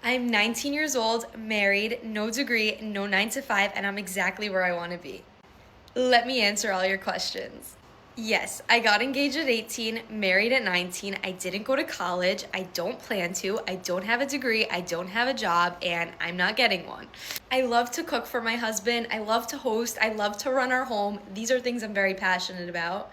I'm 19 years old, married, no degree, no 9 to 5, and I'm exactly where I want to be. Let me answer all your questions. Yes, I got engaged at 18, married at 19. I didn't go to college. I don't plan to. I don't have a degree. I don't have a job, and I'm not getting one. I love to cook for my husband. I love to host. I love to run our home. These are things I'm very passionate about.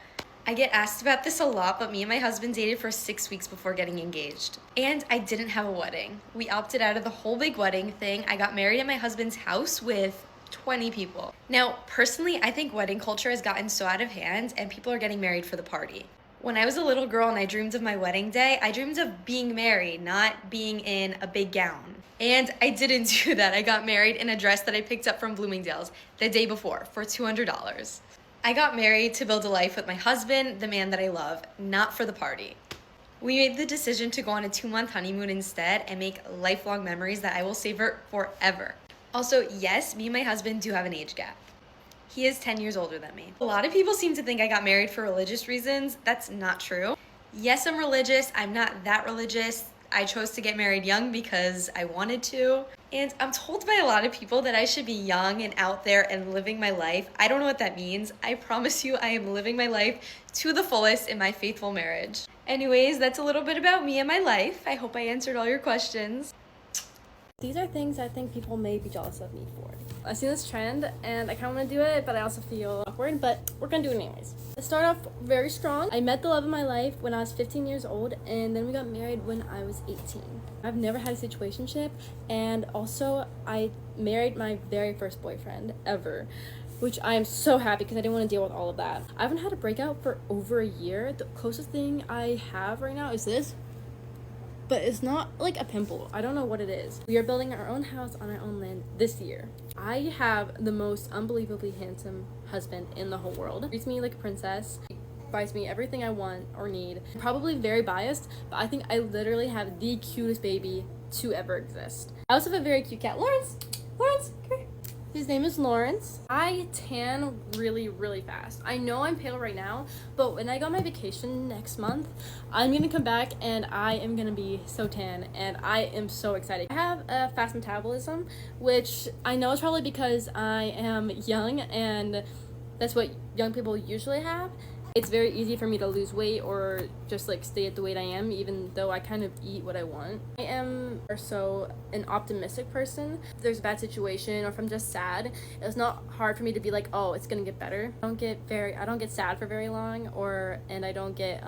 I get asked about this a lot, but me and my husband dated for 6 weeks before getting engaged. And I didn't have a wedding. We opted out of the whole big wedding thing. I got married at my husband's house with 20 people. Now, personally, I think wedding culture has gotten so out of hand and people are getting married for the party. When I was a little girl and I dreamed of my wedding day, I dreamed of being married, not being in a big gown. And I didn't do that. I got married in a dress that I picked up from Bloomingdale's the day before for $200. I got married to build a life with my husband, the man that I love, not for the party. We made the decision to go on a 2-month honeymoon instead and make lifelong memories that I will savor forever. Also, yes, me and my husband do have an age gap. He is 10 years older than me. A lot of people seem to think I got married for religious reasons. That's not true. Yes, I'm religious. I'm not that religious. I chose to get married young because I wanted to. And I'm told by a lot of people that I should be young and out there and living my life. I don't know what that means. I promise you I am living my life to the fullest in my faithful marriage. Anyways, that's a little bit about me and my life. I hope I answered all your questions. These are things I think people may be jealous of me for. I see this trend and I kind of want to do it, but I also feel awkward, but we're going to do it anyways. I start off very strong. I met the love of my life when I was 15 years old, and then we got married when I was 18. I've never had a situationship, and also I married my very first boyfriend ever, which I am so happy because I didn't want to deal with all of that. I haven't had a breakout for over a year. The closest thing I have right now is this. But it's not like a pimple. I don't know what it is. We are building our own house on our own land this year. I have the most unbelievably handsome husband in the whole world. He treats me like a princess. He buys me everything I want or need. I'm probably very biased, but I think I literally have the cutest baby to ever exist. I also have a very cute cat. Lawrence, come here. His name is Lawrence. I tan really, really fast. I know I'm pale right now, but when I go on my vacation next month, I'm gonna come back and I am gonna be so tan, and I am so excited. I have a fast metabolism, which I know is probably because I am young and that's what young people usually have. It's very easy for me to lose weight or just like stay at the weight I am, even though I kind of eat what I want. I am also an optimistic person. If there's a bad situation or if I'm just sad, it's not hard for me to be like, oh, it's gonna get better. I don't get sad for very long, and I don't get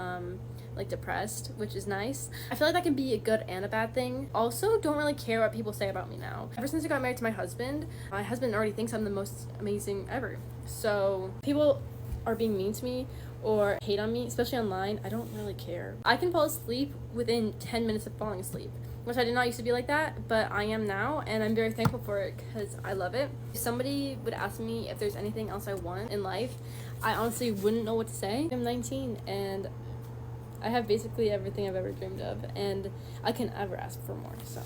like depressed, which is nice. I feel like that can be a good and a bad thing. Also, don't really care what people say about me now. Ever since I got married to my husband already thinks I'm the most amazing ever. So people are being mean to me or hate on me, especially online, I don't really care. I can fall asleep within 10 minutes of falling asleep, which I did not used to be like that, but I am now, and I'm very thankful for it because I love it. If somebody would ask me if there's anything else I want in life, I honestly wouldn't know what to say. I'm 19 and I have basically everything I've ever dreamed of, and I can ever ask for more, so.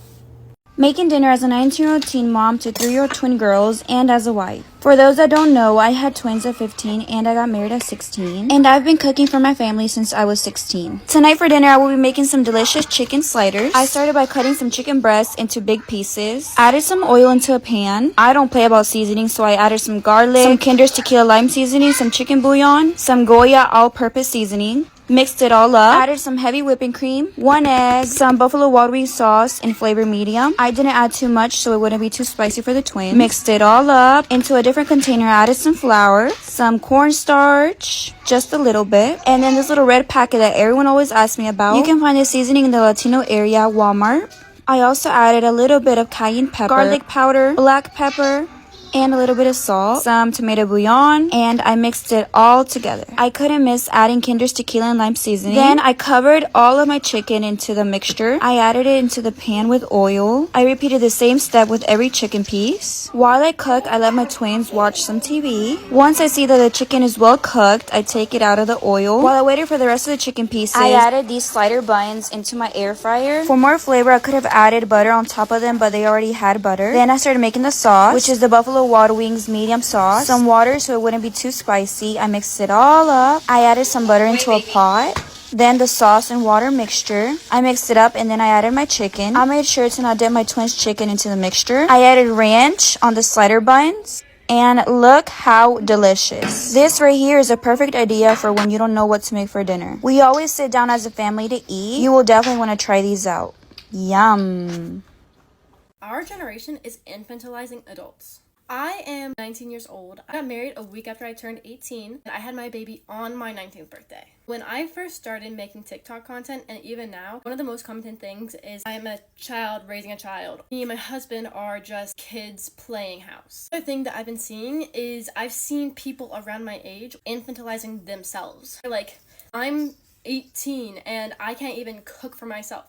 Making dinner as a 19-year-old teen mom to 3-year-old twin girls and as a wife. For those that don't know, I had twins at 15 and I got married at 16. And I've been cooking for my family since I was 16. Tonight for dinner, I will be making some delicious chicken sliders. I started by cutting some chicken breasts into big pieces. Added some oil into a pan. I don't play about seasoning, so I added some garlic, some Kinder's tequila lime seasoning, some chicken bouillon, some Goya all-purpose seasoning. Mixed it all up, added some heavy whipping cream, 1 egg, some Buffalo Wild Wings sauce in flavor medium. I didn't add too much so it wouldn't be too spicy for the twins. Mixed it all up into a different container, added some flour, some cornstarch, just a little bit, and then this little red packet that everyone always asks me about. You can find this seasoning in the Latino area at Walmart. I also added a little bit of cayenne pepper, garlic powder, black pepper, and a little bit of salt, some tomato bouillon, and I mixed it all together. I couldn't miss adding Kinder's tequila and lime seasoning. Then I covered all of my chicken into the mixture. I added it into the pan with oil. I repeated the same step with every chicken piece. While I cook, I let my twins watch some TV. Once I see that the chicken is well cooked, I take it out of the oil. While I waited for the rest of the chicken pieces, I added these slider buns into my air fryer. For more flavor, I could have added butter on top of them, but they already had butter. Then I started making the sauce, which is the Buffalo Buffalo Wild Wings medium sauce, some water so it wouldn't be too spicy. I mixed it all up. I added some butter into a pot. Then the sauce and water mixture. I mixed it up and then I added my chicken. I made sure to not dip my twins' chicken into the mixture. I added ranch on the slider buns. And look how delicious. This right here is a perfect idea for when you don't know what to make for dinner. We always sit down as a family to eat. You will definitely want to try these out. Yum. Our generation is infantilizing adults. I am 19 years old. I got married a week after I turned 18, and I had my baby on my 19th birthday. When I first started making TikTok content, and even now, one of the most common things is I am a child raising a child. Me and my husband are just kids playing house. Another thing that I've been seeing is I've seen people around my age infantilizing themselves. Like, I'm 18 and I can't even cook for myself.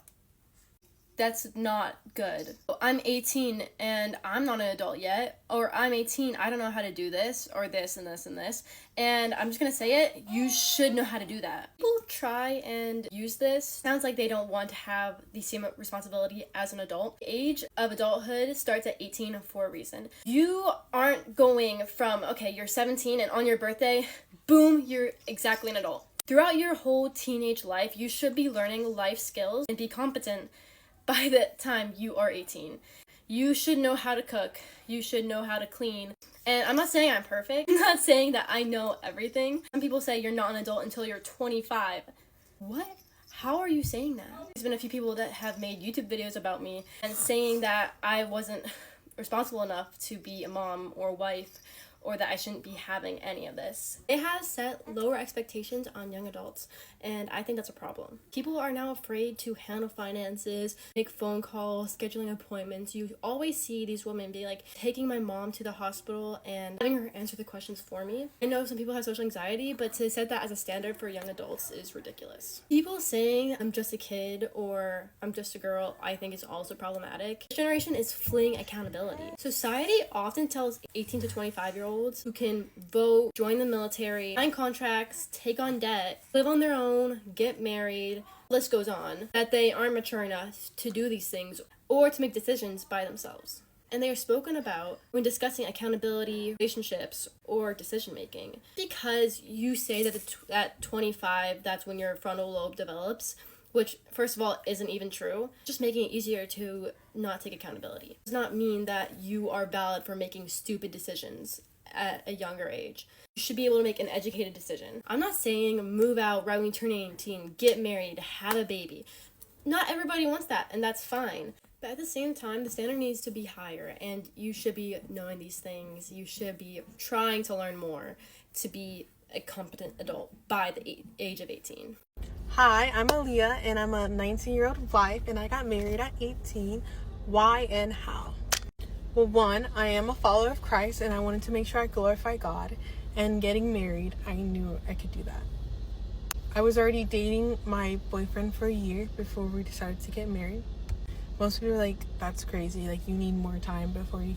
That's not good. I'm 18 and I'm not an adult yet, or I'm 18, I don't know how to do this, or this and this and this, and I'm just gonna say it, you should know how to do that. People try and use this. Sounds like they don't want to have the same responsibility as an adult. The age of adulthood starts at 18 for a reason. You aren't going from, okay, you're 17 and on your birthday, boom, you're exactly an adult. Throughout your whole teenage life, you should be learning life skills and be competent by the time you are 18. You should know how to cook. You should know how to clean. And I'm not saying I'm perfect. I'm not saying that I know everything. Some people say you're not an adult until you're 25. What? How are you saying that? There's been a few people that have made YouTube videos about me and saying that I wasn't responsible enough to be a mom or wife, or that I shouldn't be having any of this. It has set lower expectations on young adults, and I think that's a problem. People are now afraid to handle finances, make phone calls, scheduling appointments. You always see these women be like, taking my mom to the hospital and having her answer the questions for me. I know some people have social anxiety, but to set that as a standard for young adults is ridiculous. People saying I'm just a kid or I'm just a girl, I think is also problematic. This generation is fleeing accountability. Society often tells 18 to 25-year-olds who can vote, join the military, sign contracts, take on debt, live on their own, get married, list goes on, that they aren't mature enough to do these things or to make decisions by themselves. And they are spoken about when discussing accountability, relationships, or decision making. Because you say that at 25, that's when your frontal lobe develops, which first of all isn't even true, just making it easier to not take accountability. It does not mean that you are valid for making stupid decisions at a younger age. You should be able to make an educated decision. I'm not saying move out right when you turn 18, get married, have a baby. Not everybody wants that, and that's fine. But at the same time, the standard needs to be higher, and you should be knowing these things. You should be trying to learn more to be a competent adult by the age of 18. Hi, I'm Aaliyah, and I'm a 19-year-old wife, and I got married at 18. Why and how? Well, one, I am a follower of Christ, and I wanted to make sure I glorify God. And getting married, I knew I could do that. I was already dating my boyfriend for a year before we decided to get married. Most people are like, that's crazy. Like, you need more time before you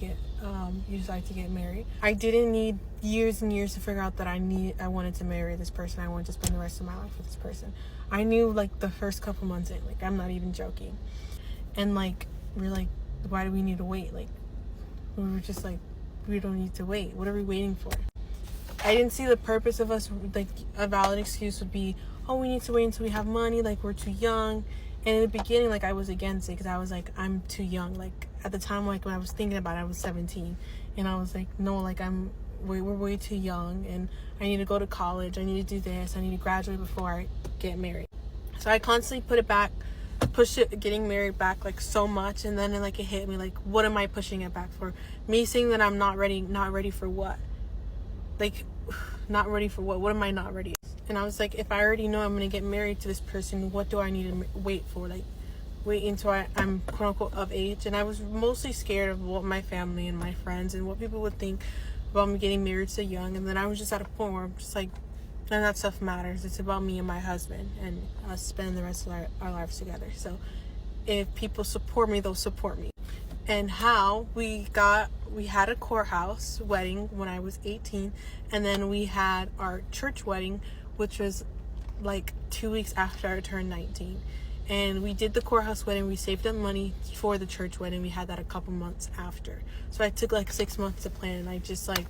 decide to get married. I didn't need years and years to figure out that I wanted to marry this person. I wanted to spend the rest of my life with this person. I knew, like, the first couple months in. Like, I'm not even joking. And, like, we're like, why do we need to wait? Like, we were just like, we don't need to wait. What are we waiting for? I didn't see the purpose of us, like, a valid excuse would be, oh, we need to wait until we have money, like, we're too young. And in the beginning, like, I was against it because I was like, I'm too young. Like, at the time, like, when I was thinking about it, I was 17. And I was like, no, like, we're way too young. And I need to go to college. I need to do this. I need to graduate before I get married. So I constantly pushed getting married back, like, so much. And then, like, it hit me, like, what am I pushing it back for? Me saying that I'm not ready for what? Like, not ready for what? What am I not ready? And I was like, if I already know I'm going to get married to this person, what do I need to wait for? Like, wait until I'm quote-unquote of age. And I was mostly scared of what my family and my friends and what people would think about me getting married so young. And then I was just at a point where I'm just like, none of that stuff matters. It's about me and my husband and us spending the rest of our lives together. So if people support me, they'll support me. And how we had a courthouse wedding when I was 18, and then we had our church wedding, which was like 2 weeks after I turned 19. And we did the courthouse wedding. We saved up money for the church wedding. We had that a couple months after. So I took like 6 months to plan. I just like,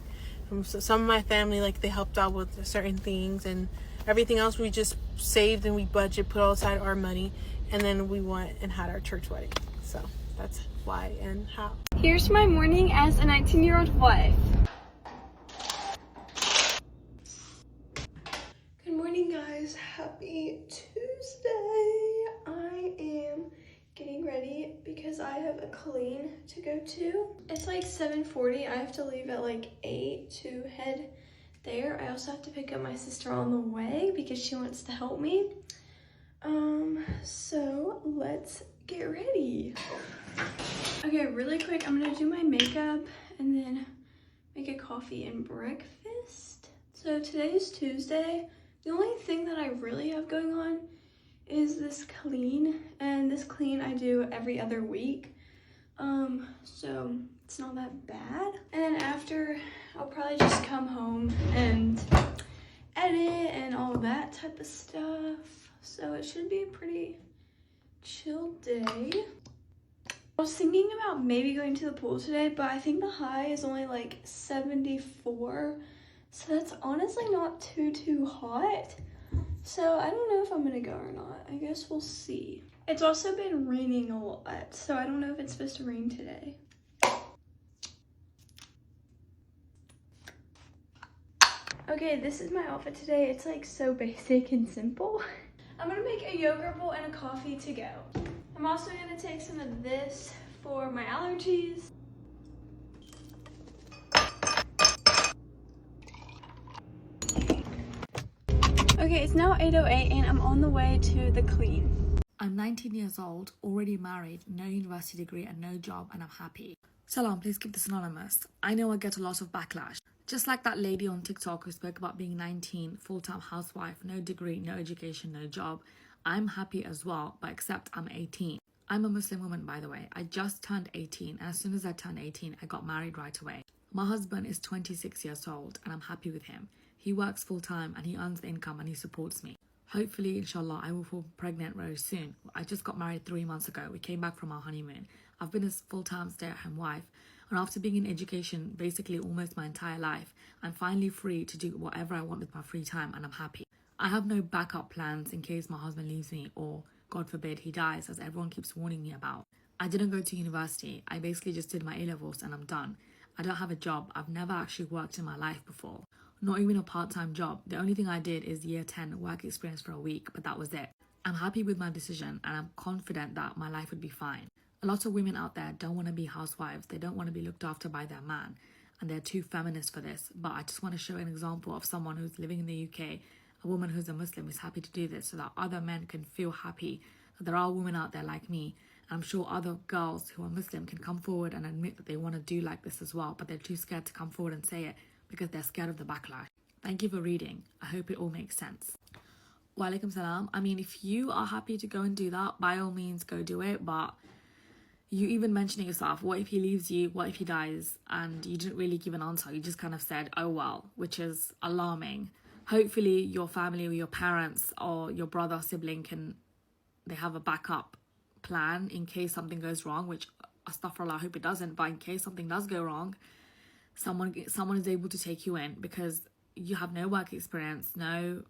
some of my family, like they helped out with certain things, and everything else we just saved and we budget, put aside our money, and then we went and had our church wedding. So that's why and how. Here's my morning as a 19-year-old wife. Good morning, guys. Happy Tuesday. I am getting ready because I have a clean to go to. It's like 7:40. I have to leave at like 8 to head there. I also have to pick up my sister on the way because she wants to help me. So let's get ready. Okay, really quick, I'm gonna do my makeup and then make a coffee and breakfast. So today is Tuesday. The only thing that I really have going on is this clean, and this clean I do every other week. So it's not that bad. And then after, I'll probably just come home and edit and all that type of stuff. So it should be a pretty chill day. I was thinking about maybe going to the pool today, but I think the high is only like 74. So that's honestly not too hot. So I don't know if I'm gonna go or not. I guess we'll see. It's also been raining a lot, so I don't know if it's supposed to rain today. Okay, this is my outfit today. It's like so basic and simple. I'm gonna make a yogurt bowl and a coffee to go. I'm also gonna take some of this for my allergies. Okay, it's now 8:08 and I'm on the way to the clean. I'm 19 years old, already married, no university degree and no job, and I'm happy. Salam, please keep this anonymous. I know I get a lot of backlash. Just like that lady on TikTok who spoke about being 19, full-time housewife, no degree, no education, no job. I'm happy as well, but except I'm 18. I'm a Muslim woman, by the way. I just turned 18, and as soon as I turned 18, I got married right away. My husband is 26 years old, and I'm happy with him. He works full-time, and he earns the income, and he supports me. Hopefully, inshallah, I will fall pregnant very soon. I just got married 3 months ago. We came back from our honeymoon. I've been a full-time stay-at-home wife, and after being in education basically almost my entire life, I'm finally free to do whatever I want with my free time, and I'm happy. I have no backup plans in case my husband leaves me or, God forbid, he dies, as everyone keeps warning me about. I didn't go to university. I basically just did my A-levels and I'm done. I don't have a job. I've never actually worked in my life before. Not even a part-time job. The only thing I did is year 10 work experience for a week, but that was it. I'm happy with my decision and I'm confident that my life would be fine. A lot of women out there don't want to be housewives. They don't want to be looked after by their man, and they're too feminist for this. But I just want to show an example of someone who's living in the UK, a woman who's a Muslim is happy to do this so that other men can feel happy that there are women out there like me. I'm sure other girls who are Muslim can come forward and admit that they want to do like this as well, but they're too scared to come forward and say it because they're scared of the backlash. Thank you for reading. I hope it all makes sense. Walaikum salam. I mean, if you are happy to go and do that, by all means go do it, but you even mentioning yourself, what if he leaves you, what if he dies, and you didn't really give an answer, you just kind of said, oh well, which is alarming. Hopefully your family or your parents or your brother or sibling they have a backup plan in case something goes wrong, which astaghfirullah, I hope it doesn't, but in case something does go wrong, someone is able to take you in, because you have no work experience, no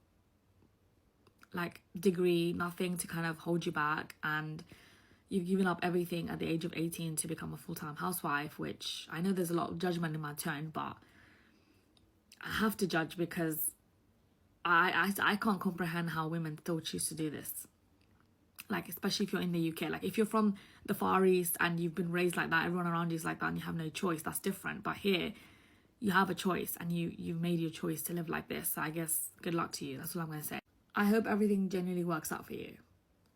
like degree, nothing to kind of hold you back, and you've given up everything at the age of 18 to become a full-time housewife, which I know there's a lot of judgment in my tone, but I have to judge because I can't comprehend how women still choose to do this. Like, especially if you're in the UK. Like, if you're from the Far East and you've been raised like that, everyone around you is like that and you have no choice, that's different. But here, you have a choice and you've made your choice to live like this. So I guess good luck to you. That's all I'm going to say. I hope everything genuinely works out for you.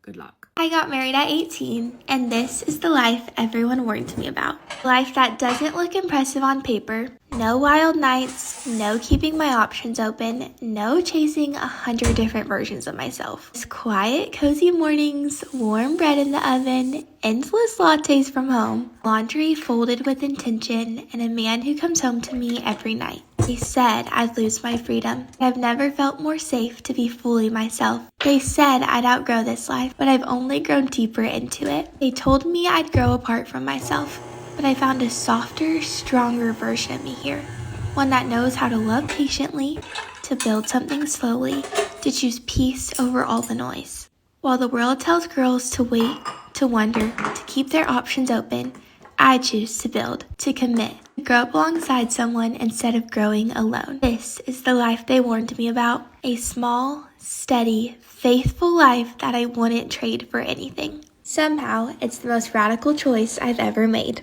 Good luck. I got married at 18, and this is the life everyone warned me about. Life that doesn't look impressive on paper. No wild nights, no keeping my options open, no chasing 100 different versions of myself. Just quiet, cozy mornings, warm bread in the oven, endless lattes from home, laundry folded with intention, and a man who comes home to me every night. They said I'd lose my freedom. I've never felt more safe to be fully myself. They said I'd outgrow this life, but I've only grown deeper into it. They told me I'd grow apart from myself, but I found a softer, stronger version of me here. One that knows how to love patiently, to build something slowly, to choose peace over all the noise. While the world tells girls to wait, to wonder, to keep their options open, I choose to build, to commit, to grow up alongside someone instead of growing alone. This is the life they warned me about. A small, steady, faithful life that I wouldn't trade for anything. Somehow, it's the most radical choice I've ever made.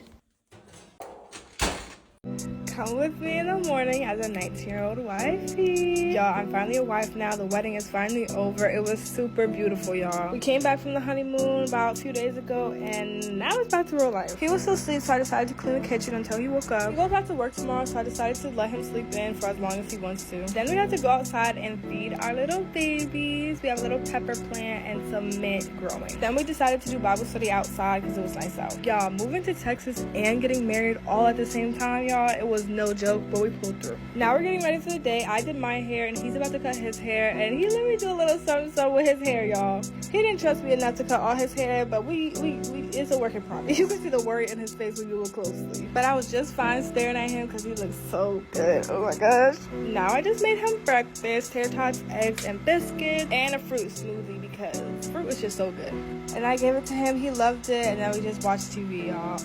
Come with me in the morning as a 19-year-old wifey. Y'all, I'm finally a wife now. The wedding is finally over. It was super beautiful, y'all. We came back from the honeymoon about a few days ago, and now it's back to real life. He was still asleep, so I decided to clean the kitchen until he woke up. He goes back to work tomorrow, so I decided to let him sleep in for as long as he wants to. Then we have to go outside and feed our little babies. We have a little pepper plant and some mint growing. Then we decided to do Bible study outside because it was nice out. Y'all, moving to Texas and getting married all at the same time, y'all, it was no joke, but we pulled through. Now we're getting ready for the day. I did my hair and he's about to cut his hair, and he let me do a little something with his hair, y'all. He didn't trust me enough to cut all his hair, but we it's a work in progress. You can see the worry in his face when you look closely. But I was just fine staring at him because he looks so good. Oh my gosh. Now I just made him breakfast, tater tots, eggs, and biscuits, and a fruit smoothie because fruit is just so good. And I gave it to him. He loved it, and then we just watched TV, y'all.